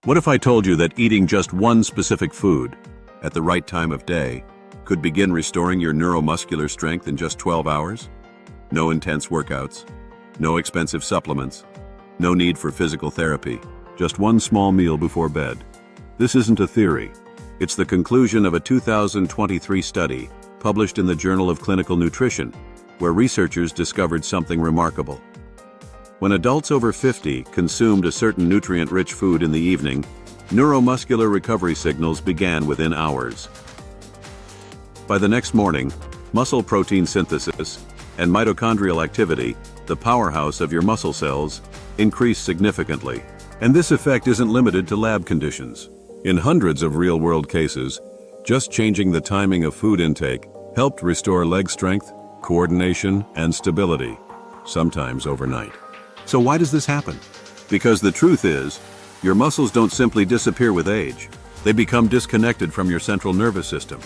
What if I told you that eating just one specific food at the right time of day could begin restoring your neuromuscular strength in just 12 hours? No intense workouts, no expensive supplements, no need for physical therapy, just one small meal before bed. This isn't a theory. It's the conclusion of a 2023 study published in the Journal of Clinical Nutrition, where researchers discovered something remarkable. When adults over 50 consumed a certain nutrient-rich food in the evening, neuromuscular recovery signals began within hours. By the next morning, muscle protein synthesis and mitochondrial activity, the powerhouse of your muscle cells, increased significantly. And this effect isn't limited to lab conditions. In hundreds of real-world cases, just changing the timing of food intake helped restore leg strength, coordination, and stability, sometimes overnight. So why does this happen? Because the truth is, your muscles don't simply disappear with age. They become disconnected from your central nervous system,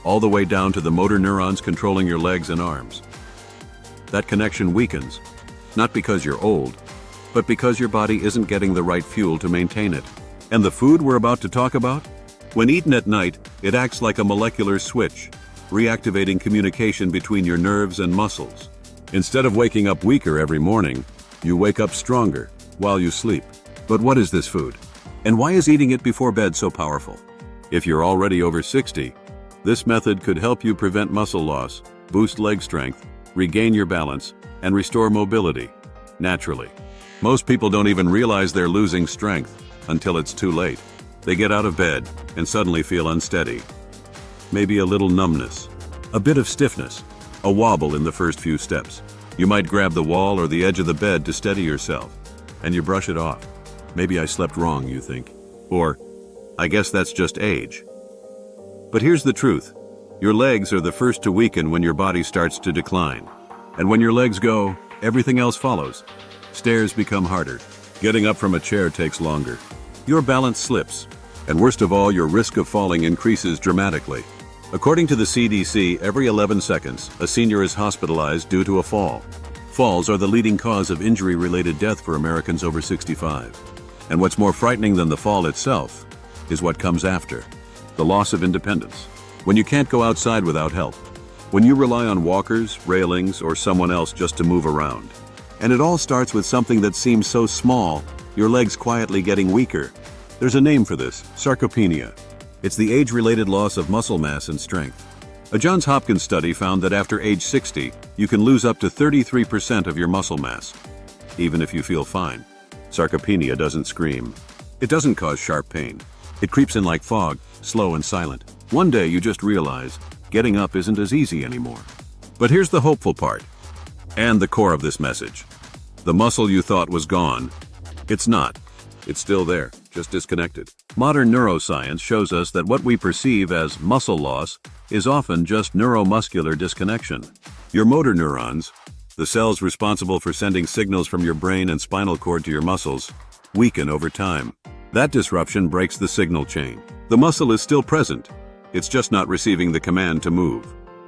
all the way down to the motor neurons controlling your legs and arms. That connection weakens, not because you're old, but because your body isn't getting the right fuel to maintain it. And the food we're about to talk about? When eaten at night, it acts like a molecular switch, reactivating communication between your nerves and muscles. Instead of waking up weaker every morning, you wake up stronger while you sleep. But what is this food? And why is eating it before bed so powerful? If you're already over 60, this method could help you prevent muscle loss, boost leg strength, regain your balance, and restore mobility naturally. Most people don't even realize they're losing strength until it's too late. They get out of bed and suddenly feel unsteady. Maybe a little numbness, a bit of stiffness, a wobble in the first few steps. You might grab the wall or the edge of the bed to steady yourself, and you brush it off. Maybe I slept wrong, you think. Or, I guess that's just age. But here's the truth. Your legs are the first to weaken when your body starts to decline. And when your legs go, everything else follows. Stairs become harder. Getting up from a chair takes longer. Your balance slips. And worst of all, your risk of falling increases dramatically. According to the CDC, every 11 seconds, a senior is hospitalized due to a fall. Falls are the leading cause of injury-related death for Americans over 65. And what's more frightening than the fall itself is what comes after. The loss of independence. When you can't go outside without help. When you rely on walkers, railings, or someone else just to move around. And it all starts with something that seems so small, your legs quietly getting weaker. There's a name for this, sarcopenia. It's the age-related loss of muscle mass and strength. A Johns Hopkins study found that after age 60, you can lose up to 33% of your muscle mass, even if you feel fine. Sarcopenia doesn't scream. It doesn't cause sharp pain. It creeps in like fog, slow and silent. One day you just realize getting up isn't as easy anymore. But here's the hopeful part, and the core of this message. The muscle you thought was gone, it's not. It's still there, just disconnected. Modern neuroscience shows us that what we perceive as muscle loss is often just neuromuscular disconnection. Your motor neurons, the cells responsible for sending signals from your brain and spinal cord to your muscles, weaken over time. That disruption breaks the signal chain. The muscle is still present. It's just not receiving the command to move.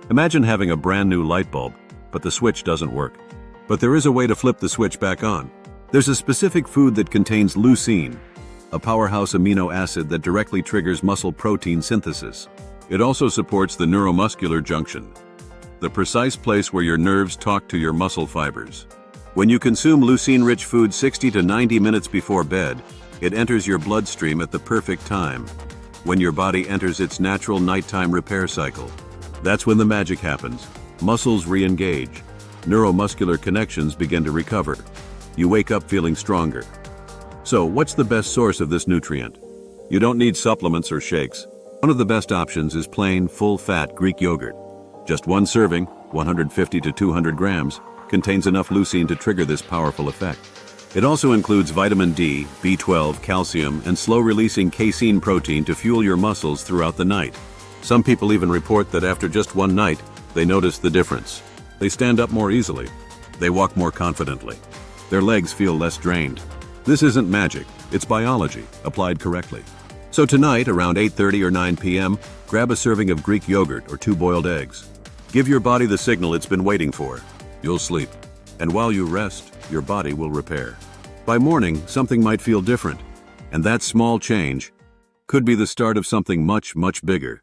Imagine having a brand new light bulb, but the switch doesn't work. But there is a way to flip the switch back on. There's a specific food that contains leucine, a powerhouse amino acid that directly triggers muscle protein synthesis. It also supports the neuromuscular junction, the precise place where your nerves talk to your muscle fibers. When you consume leucine-rich food 60 to 90 minutes before bed, it enters your bloodstream at the perfect time, when your body enters its natural nighttime repair cycle. That's when the magic happens. Muscles re-engage. Neuromuscular connections begin to recover. You wake up feeling stronger. So, what's the best source of this nutrient? You don't need supplements or shakes. One of the best options is plain, full-fat Greek yogurt. Just one serving, 150 to 200 grams, contains enough leucine to trigger this powerful effect. It also includes vitamin D, B12, calcium, and slow-releasing casein protein to fuel your muscles throughout the night. Some people even report that after just one night, they notice the difference. They stand up more easily. They walk more confidently. Their legs feel less drained. This isn't magic, it's biology, applied correctly. So tonight, around 8:30 or 9 p.m., grab a serving of Greek yogurt or 2 boiled eggs. Give your body the signal it's been waiting for. You'll sleep. And while you rest, your body will repair. By morning, something might feel different. And that small change could be the start of something much, much bigger.